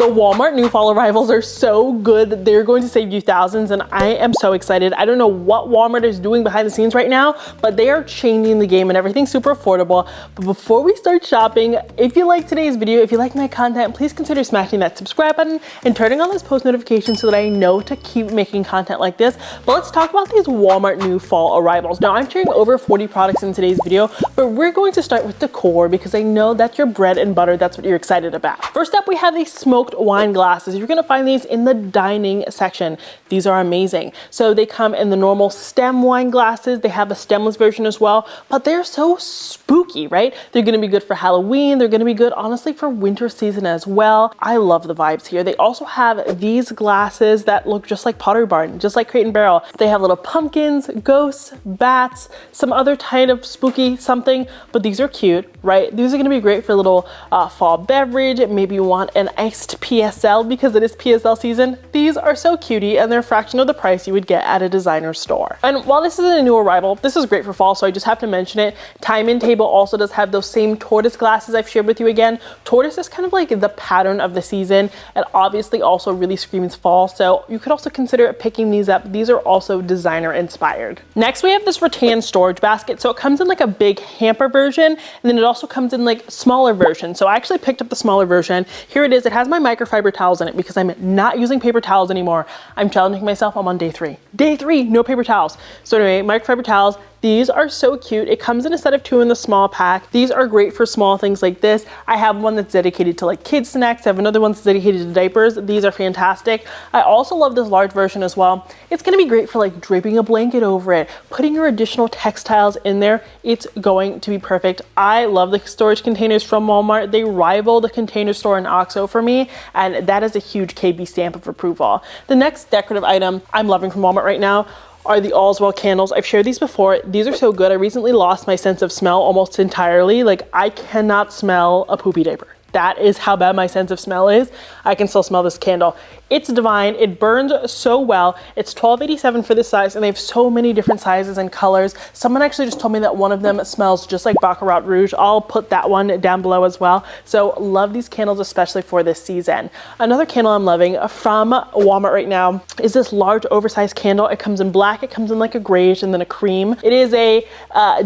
The Walmart new fall arrivals are so good. They're going to save you thousands, and I am so excited. I don't know what Walmart is doing behind the scenes right now, but they are changing the game and everything's super affordable. But before we start shopping, if you like today's video, if you like my content, please consider smashing that subscribe button and turning on those post notifications so that I know to keep making content like this. But let's talk about these Walmart new fall arrivals. Now, I'm sharing over 40 products in today's video, but we're going to start with Decor because I know that's your bread and butter. That's what you're excited about. First up, we have these smoked wine glasses. You're gonna find these in the dining section. These are amazing. So they come in the normal stem wine glasses. They have a stemless version as well, but they're so spooky, right? They're gonna be good for Halloween. They're gonna be good, honestly, for winter season as well. I love the vibes here. They also have these glasses that look just like Pottery Barn, just like Crate and Barrel. They have little pumpkins, ghosts, bats, some other kind of spooky something, but these are cute, right? These are gonna be great for a little fall beverage. Maybe you want an iced PSL because it is PSL season. These are so cutie and they're a fraction of the price you would get at a designer store. And while this isn't a new arrival, this is great for fall, so I just have to mention it. Time and Table also does have those same tortoise glasses I've shared with you again. Tortoise is kind of like the pattern of the season and obviously also really screams fall, so you could also consider picking these up. These are also designer inspired. Next, we have this rattan storage basket. So it comes in like a big hamper version, and then it also comes in like smaller version. So I actually picked up the smaller version. Here it is. It has my microfiber towels in it because I'm not using paper towels anymore. I'm challenging myself. I'm on day 3. Day 3, no paper towels. So anyway, microfiber towels. These are so cute. It comes in a set of 2 in the small pack. These are great for small things like this. I have one that's dedicated to like kids snacks. I have another one that's dedicated to diapers. These are fantastic. I also love this large version as well. It's gonna be great for like draping a blanket over it, putting your additional textiles in there. It's going to be perfect. I love the storage containers from Walmart. They rival the Container Store in OXO for me, and that is a huge KB stamp of approval. The next decorative item I'm loving from Walmart right now are the Allswell candles. I've shared these before. These are so good. I recently lost my sense of smell almost entirely. Like, I cannot smell a poopy diaper. That is how bad my sense of smell is. I can still smell this candle. It's divine. It burns so well. It's $12.87 for this size, and they have so many different sizes and colors. Someone actually just told me that one of them smells just like Baccarat Rouge. I'll put that one down below as well. So love these candles, especially for this season. Another candle I'm loving from Walmart right now is this large oversized candle. It comes in black, it comes in like a grayish and then a cream. It is a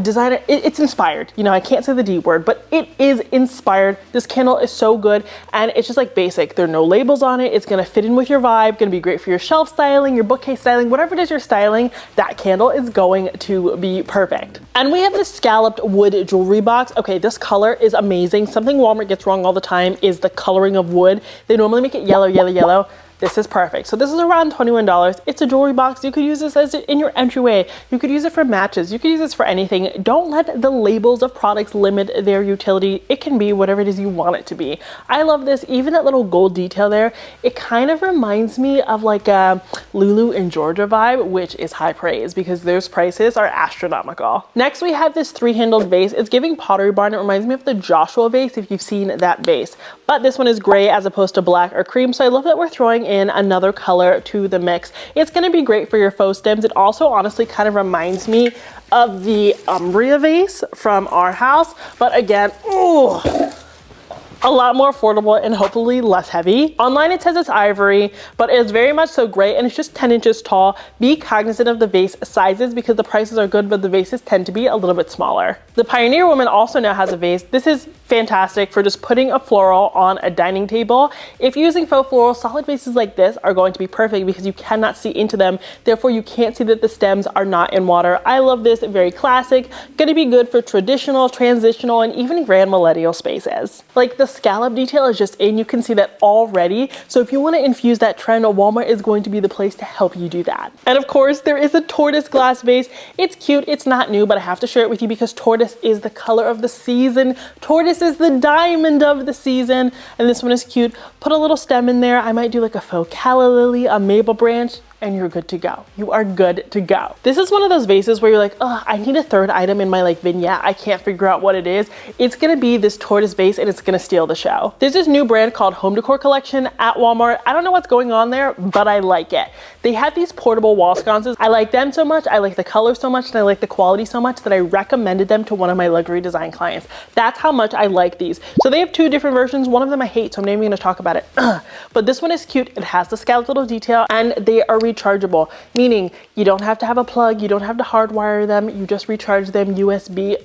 designer, it's inspired. You know, I can't say the D word, but it is inspired. This candle is so good, and it's just like basic. There are no labels on it. It's gonna fit in with your vibe, gonna be great for your shelf styling, your bookcase styling, whatever it is you're styling, that candle is going to be perfect. And we have this scalloped wood jewelry box. Okay, this color is amazing. Something Walmart gets wrong all the time is the coloring of wood. They normally make it yellow, yellow, yellow. This is perfect. So this is around $21. It's a jewelry box. You could use this as in your entryway. You could use it for matches. You could use this for anything. Don't let the labels of products limit their utility. It can be whatever it is you want it to be. I love this. Even that little gold detail there, it kind of reminds me of like a Lulu in Georgia vibe, which is high praise because those prices are astronomical. Next, we have this 3-handled vase. It's giving Pottery Barn. It reminds me of the Joshua vase if you've seen that vase. But this one is gray as opposed to black or cream. So I love that we're throwing in another color to the mix. It's gonna be great for your faux stems. It also honestly kind of reminds me of the Umbria vase from our house. But again, ooh, a lot more affordable and hopefully less heavy. Online it says it's ivory, but it's very much so gray and it's just 10 inches tall. Be cognizant of the vase sizes because the prices are good, but the vases tend to be a little bit smaller. The Pioneer Woman also now has a vase. This is fantastic for just putting a floral on a dining table. If you're using faux floral, solid vases like this are going to be perfect because you cannot see into them. Therefore, you can't see that the stems are not in water. I love this, very classic. Gonna be good for traditional, transitional, and even grand millennial spaces. Like the scallop detail is just in, you can see that already. So if you want to infuse that trend, Walmart is going to be the place to help you do that. And of course, there is a tortoise glass vase. It's cute, it's not new, but I have to share it with you because tortoise is the color of the season. Tortoise is the diamond of the season, and this one is cute. Put a little stem in there. I might do like a faux calla lily, a maple branch. and you're good to go. You are good to go. This is one of those vases where you're like, oh, I need a third item in my like vignette. I can't figure out what it is. It's gonna be this tortoise vase and it's gonna steal the show. There's this new brand called Home Decor Collection at Walmart. I don't know what's going on there, but I like it. They have these portable wall sconces. I like them so much, I like the color so much, and I like the quality so much that I recommended them to one of my luxury design clients. That's how much I like these. So they have two different versions. One of them I hate, so I'm not even gonna talk about it. But this one is cute. It has the scalloped little detail and they are rechargeable, meaning you don't have to have a plug, you don't have to hardwire them, you just recharge them USB.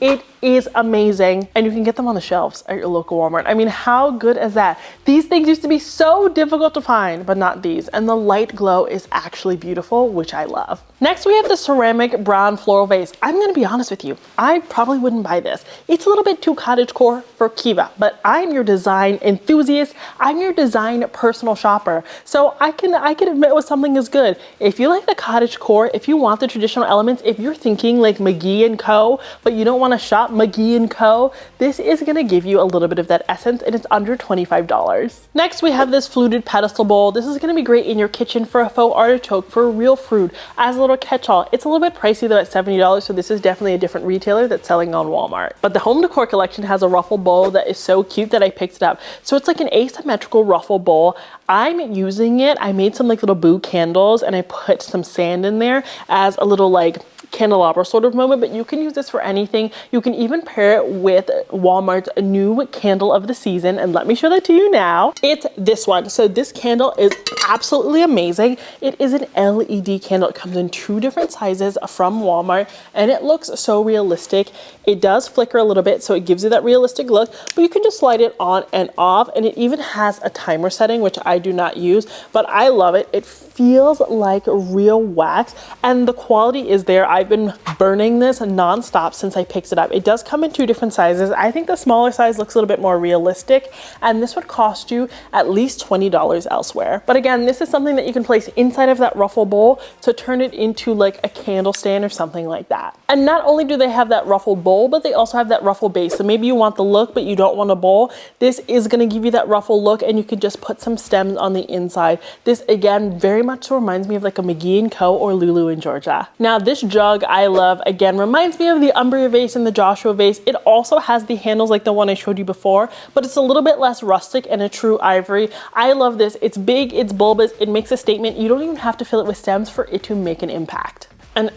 It is amazing. And you can get them on the shelves at your local Walmart. I mean, how good is that? These things used to be so difficult to find, but not these. And the light glow is actually beautiful, which I love. Next, we have the ceramic brown floral vase. I'm gonna be honest with you, I probably wouldn't buy this. It's a little bit too cottagecore for Kiva, but I'm your design enthusiast. I'm your design personal shopper. So I can admit when something is good. If you like the cottagecore, if you want the traditional elements, if you're thinking like McGee & Co., but you don't want to shop McGee & Co., this is going to give you a little bit of that essence, and it's under $25. Next, we have this fluted pedestal bowl. This is going to be great in your kitchen for a faux artichoke, for a real fruit, as a little catch-all. It's a little bit pricey though at $70, so this is definitely a different retailer that's selling on Walmart. But the Home Decor Collection has a ruffle bowl that is so cute that I picked it up. So it's like an asymmetrical ruffle bowl. I'm using it. I made some like little boo candles and I put some sand in there as a little like candelabra sort of moment, but you can use this for anything. You can even pair it with Walmart's new candle of the season, and let me show that to you now. It's this one. So this candle is absolutely amazing. It is an LED candle. It comes in two different sizes from Walmart, and it looks so realistic. It does flicker a little bit, so it gives you that realistic look, but you can just slide it on and off, and it even has a timer setting, which I do not use, but I love it. It feels like real wax, and the quality is there. I've been burning this nonstop since I picked it up. It does come in two different sizes. I think the smaller size looks a little bit more realistic, and this would cost you at least $20 elsewhere. But again, this is something that you can place inside of that ruffle bowl to turn it into like a candle stand or something like that. And not only do they have that ruffle bowl, but they also have that ruffle base. So maybe you want the look, but you don't want a bowl. This is gonna give you that ruffle look, and you can just put some stems on the inside. This again very much reminds me of like a McGee & Co. or Lulu in Georgia. Now this jug I love, again, reminds me of the Umbria vase and the Joshua vase. It also has the handles like the one I showed you before, but it's a little bit less rustic and a true ivory. I love this. It's big, it's bulbous, it makes a statement. You don't even have to fill it with stems for it to make an impact. And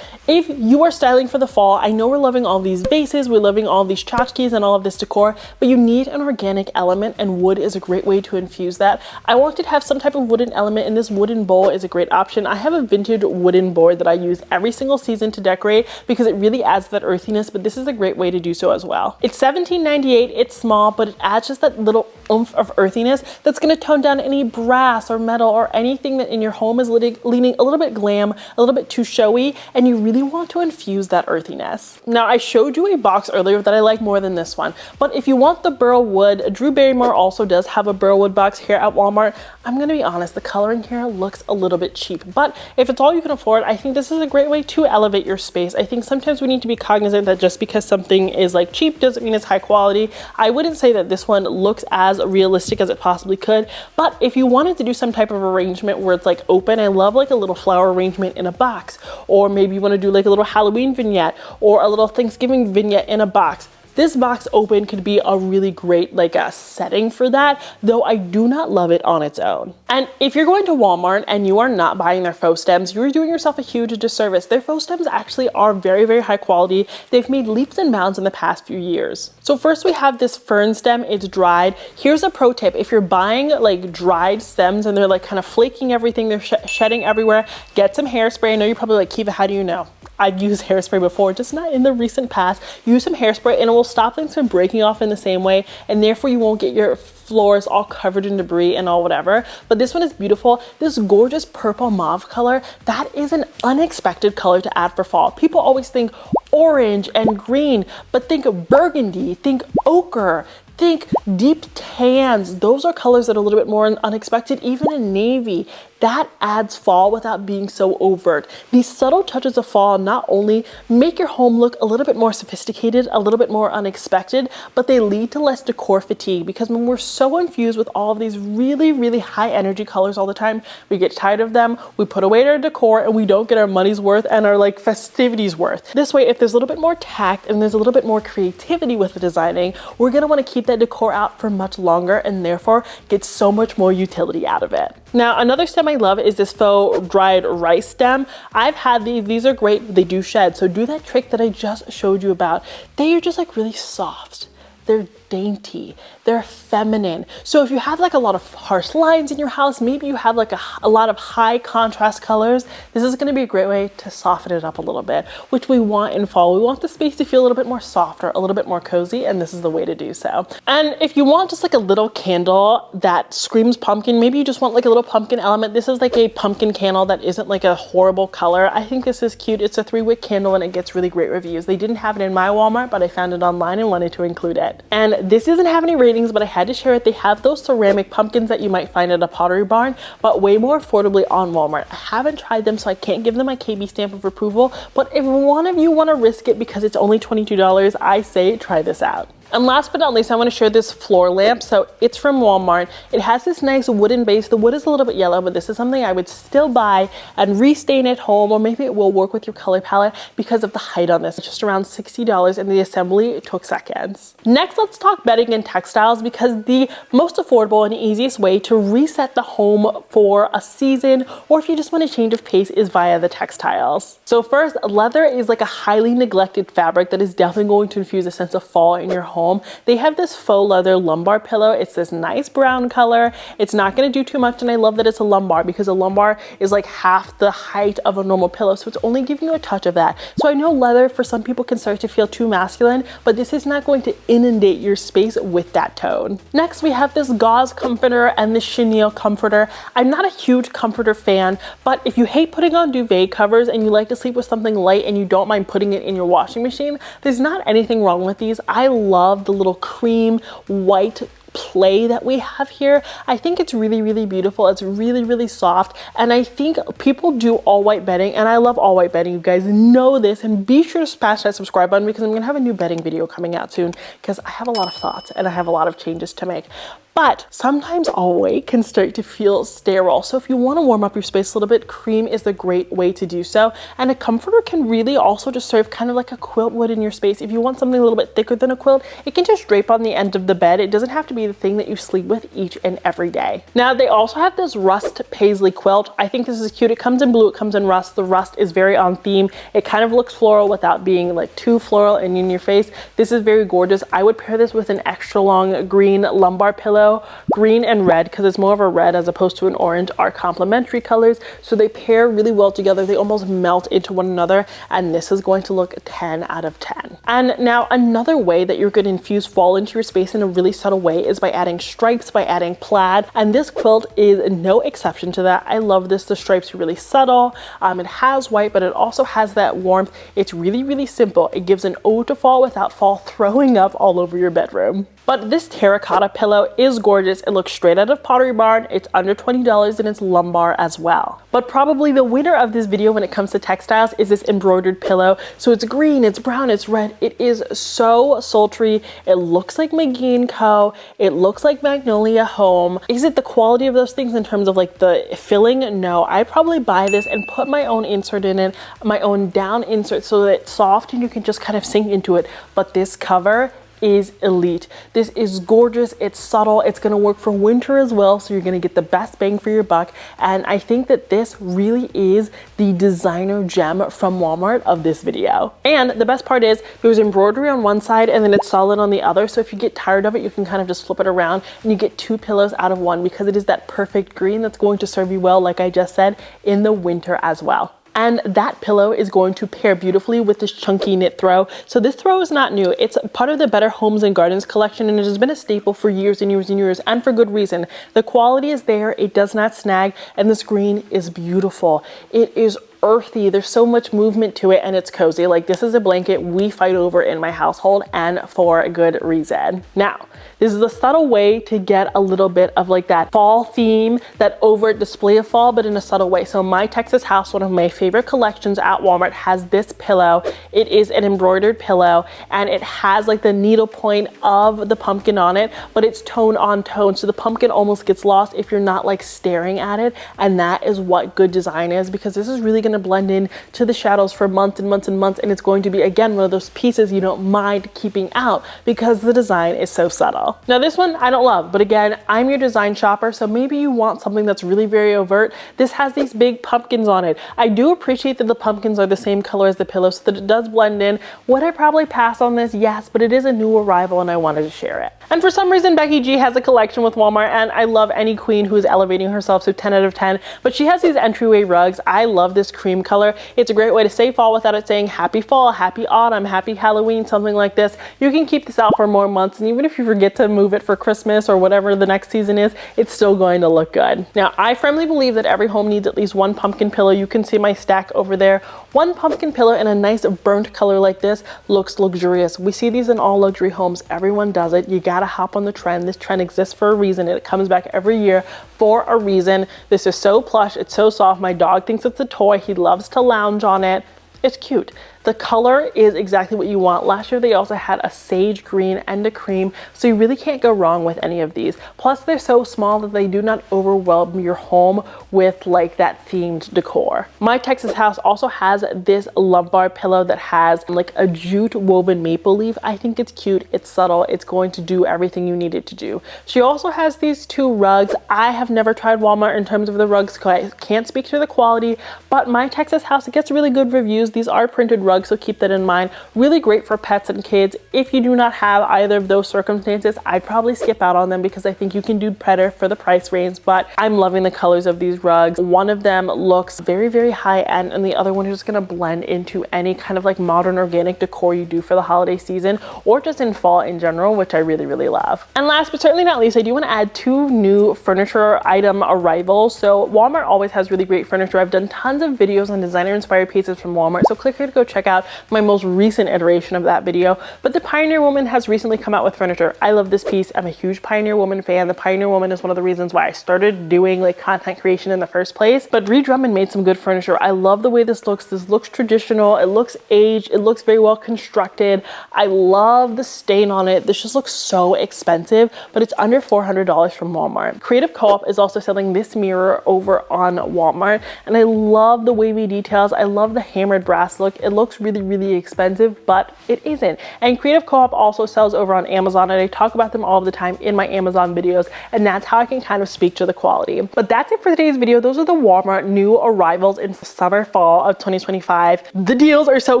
if you are styling for the fall, I know we're loving all these vases, we're loving all these tchotchkes and all of this decor, but you need an organic element, and wood is a great way to infuse that. I wanted to have some type of wooden element, and this wooden bowl is a great option. I have a vintage wooden board that I use every single season to decorate because it really adds that earthiness, but this is a great way to do so as well. It's $17.98, it's small, but it adds just that little oomph of earthiness that's gonna tone down any brass or metal or anything that in your home is leaning a little bit glam, a little bit too showy, and you really want to infuse that earthiness. Now, I showed you a box earlier that I like more than this one, but if you want the burl wood, Drew Barrymore also does have a burl wood box here at Walmart. I'm gonna be honest, the coloring here looks a little bit cheap, but if it's all you can afford, I think this is a great way to elevate your space. I think sometimes we need to be cognizant that just because something is like cheap doesn't mean it's high quality. I wouldn't say that this one looks as realistic as it possibly could, but if you wanted to do some type of arrangement where it's like open, I love like a little flower arrangement in a box, or maybe you want to do like a little Halloween vignette or a little Thanksgiving vignette in a box. This box open could be a really great like a setting for that, though I do not love it on its own. And if you're going to Walmart and you are not buying their faux stems, you're doing yourself a huge disservice. Their faux stems actually are very, very high quality. They've made leaps and bounds in the past few years. So first we have this fern stem, it's dried. Here's a pro tip. If you're buying like dried stems and they're like kind of flaking everything, they're shedding everywhere, get some hairspray. I know you're probably like, Kiva, how do you know? I've used hairspray before, just not in the recent past. Use some hairspray and it will stop things from breaking off in the same way, and therefore you won't get your floors all covered in debris and all whatever. But this one is beautiful. This gorgeous purple mauve color, that is an unexpected color to add for fall. People always think orange and green, but think burgundy, think ochre, think deep tans. Those are colors that are a little bit more unexpected, even in navy. that adds fall without being so overt. These subtle touches of fall not only make your home look a little bit more sophisticated, a little bit more unexpected, but they lead to less decor fatigue, because when we're so infused with all of these really, really high energy colors all the time, we get tired of them, we put away our decor, and we don't get our money's worth and our like festivities worth. This way, if there's a little bit more tact and there's a little bit more creativity with the designing, we're gonna wanna keep that decor out for much longer and therefore get so much more utility out of it. Now, another stem I love is this faux dried rice stem. I've had these are great, they do shed, so do that trick that I just showed you about. They are just like really soft. They're dainty, they're feminine. So if you have like a lot of harsh lines in your house, maybe you have like a lot of high contrast colors, this is gonna be a great way to soften it up a little bit, which we want in fall. We want the space to feel a little bit more softer, a little bit more cozy, and this is the way to do so. And if you want just like a little candle that screams pumpkin, maybe you just want like a little pumpkin element, this is like a pumpkin candle that isn't like a horrible color. I think this is cute. It's a 3-wick candle and it gets really great reviews. They didn't have it in my Walmart, but I found it online and wanted to include it. And this doesn't have any ratings, but I had to share it. They have those ceramic pumpkins that you might find at a Pottery Barn, but way more affordably on Walmart. I haven't tried them, so I can't give them my KB stamp of approval, but if one of you want to risk it because it's only $22, I say try this out. And last but not least, I want to share this floor lamp. So it's from Walmart. It has this nice wooden base. The wood is a little bit yellow, but this is something I would still buy and restain at home, or maybe it will work with your color palette because of the height on this. It's just around $60 and the assembly took seconds. Next, let's talk bedding and textiles, because the most affordable and easiest way to reset the home for a season, or if you just want a change of pace, is via the textiles. So first, leather is like a highly neglected fabric that is definitely going to infuse a sense of fall in your home. They have this faux leather lumbar pillow. It's this nice brown color. It's not going to do too much, and I love that it's a lumbar because a lumbar is like half the height of a normal pillow, so it's only giving you a touch of that. So I know leather for some people can start to feel too masculine, but this is not going to inundate your space with that tone. Next, we have this gauze comforter and this chenille comforter. I'm not a huge comforter fan, but if you hate putting on duvet covers and you like to sleep with something light and you don't mind putting it in your washing machine, there's not anything wrong with these. I love the little cream white play that we have here. I think it's really, really beautiful. It's really, really soft. And I think people do all white bedding, and I love all white bedding. You guys know this, and be sure to smash that subscribe button because I'm gonna have a new bedding video coming out soon because I have a lot of thoughts and I have a lot of changes to make. But sometimes all white can start to feel sterile. So if you want to warm up your space a little bit, cream is the great way to do so. And a comforter can really also just serve kind of like a quilt would in your space. If you want something a little bit thicker than a quilt, it can just drape on the end of the bed. It doesn't have to be the thing that you sleep with each and every day. Now, they also have this rust paisley quilt. I think this is cute. It comes in blue, it comes in rust. The rust is very on theme. It kind of looks floral without being like too floral and in your face. This is very gorgeous. I would pair this with an extra long green lumbar pillow. Green and red, because it's more of a red as opposed to an orange, are complementary colors, so they pair really well together. They almost melt into one another, and this is going to look 10 out of 10. And now another way that you're going to infuse fall into your space in a really subtle way is by adding stripes, by adding plaid, and this quilt is no exception to that. I love this. The stripes are really subtle. It has white, but it also has that warmth. It's really, really simple. It gives an ode to fall without fall throwing up all over your bedroom. But this terracotta pillow is gorgeous. It looks straight out of Pottery Barn. It's under $20 and it's lumbar as well. But probably the winner of this video when it comes to textiles is this embroidered pillow. So it's green, it's brown, it's red. It is so sultry. It looks like McGee & Co. It looks like Magnolia Home. Is it the quality of those things in terms of like the filling? No, I'd probably buy this and put my own insert in it, my own down insert, so that it's soft and you can just kind of sink into it. But this cover is elite. This is gorgeous. It's subtle. It's going to work for winter as well, so you're going to get the best bang for your buck. And I think that this really is the designer gem from Walmart of this video. And the best part is there's embroidery on one side and then it's solid on the other, so if you get tired of it, you can kind of just flip it around and you get two pillows out of one, because it is that perfect green that's going to serve you well, like I just said, in the winter as well. And that pillow is going to pair beautifully with this chunky knit throw. So this throw is not new. It's part of the Better Homes and Gardens collection, and it has been a staple for years and years and years, and for good reason. The quality is there, it does not snag, and this green is beautiful. It is earthy. There's so much movement to it, and it's cozy. Like, this is a blanket we fight over in my household, and for a good reason. Now, this is a subtle way to get a little bit of like that fall theme, that overt display of fall, but in a subtle way. So my Texas house, one of my favorite collections at Walmart, has this pillow. It is an embroidered pillow, and it has like the needle point of the pumpkin on it, but it's tone on tone. So the pumpkin almost gets lost if you're not like staring at it. And that is what good design is, because this is really going to blend in to the shadows for months and months and months. And it's going to be, again, one of those pieces you don't mind keeping out because the design is so subtle. Now this one I don't love, but again, I'm your design shopper, so maybe you want something that's really very overt. This has these big pumpkins on it. I do appreciate that the pumpkins are the same color as the pillow so that it does blend in. Would I probably pass on this? Yes, but it is a new arrival and I wanted to share it. And for some reason, Becky G has a collection with Walmart, and I love any queen who is elevating herself, so 10 out of 10. But she has these entryway rugs. I love this cream color. It's a great way to say fall without it saying happy fall, happy autumn, happy Halloween, something like this. You can keep this out for more months, and even if you forget to move it for Christmas or whatever the next season is, it's still going to look good. Now, I firmly believe that every home needs at least one pumpkin pillow. You can see my stack over there. One pumpkin pillow in a nice burnt color like this looks luxurious. We see these in all luxury homes. Everyone does it. You gotta hop on the trend. This trend exists for a reason. It comes back every year for a reason. This is so plush. It's so soft. My dog thinks it's a toy. He loves to lounge on it. It's cute. The color is exactly what you want. Last year, they also had a sage green and a cream, so you really can't go wrong with any of these. Plus, they're so small that they do not overwhelm your home with like that themed decor. My Texas house also has this lumbar pillow that has like a jute woven maple leaf. I think it's cute. It's subtle. It's going to do everything you need it to do. She also has these two rugs. I have never tried Walmart in terms of the rugs, so I can't speak to the quality, but my Texas house, it gets really good reviews. These are printed rugs, so keep that in mind. Really great for pets and kids. If you do not have either of those circumstances, I'd probably skip out on them because I think you can do better for the price range, but I'm loving the colors of these rugs. One of them looks very, very high end, and the other one is just gonna blend into any kind of like modern organic decor you do for the holiday season or just in fall in general, which I really, really love. And last but certainly not least, I do want to add two new furniture item arrivals. So Walmart always has really great furniture. I've done tons of videos on designer inspired pieces from Walmart, so click here to go check out my most recent iteration of that video. But the Pioneer Woman has recently come out with furniture. I love this piece. I'm a huge Pioneer Woman fan. The Pioneer Woman is one of the reasons why I started doing like content creation in the first place. But Ree Drummond made some good furniture. I love the way this looks. This looks traditional. It looks aged. It looks very well constructed. I love the stain on it. This just looks so expensive, but it's under $400 from Walmart. Creative Co-op is also selling this mirror over on Walmart, and I love the wavy details. I love the hammered brass look. It looks really, really expensive, but it isn't. And Creative Co-op also sells over on Amazon, and I talk about them all the time in my Amazon videos, and that's how I can kind of speak to the quality. But that's it for today's video. Those are the Walmart new arrivals in summer fall of 2025. The deals are so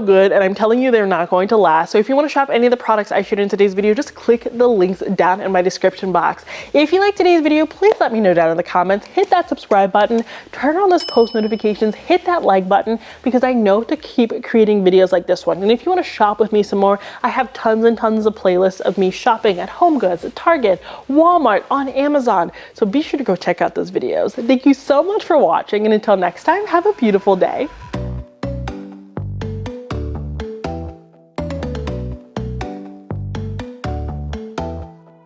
good, and I'm telling you, they're not going to last. So if you want to shop any of the products I shared in today's video, just click the links down in my description box. If you liked today's video, please let me know down in the comments. Hit that subscribe button, turn on those post notifications, hit that like button, because I know to keep creating videos like this one. And if you want to shop with me some more, I have tons and tons of playlists of me shopping at HomeGoods, at Target, Walmart, on Amazon. So be sure to go check out those videos. Thank you so much for watching, and until next time, have a beautiful day.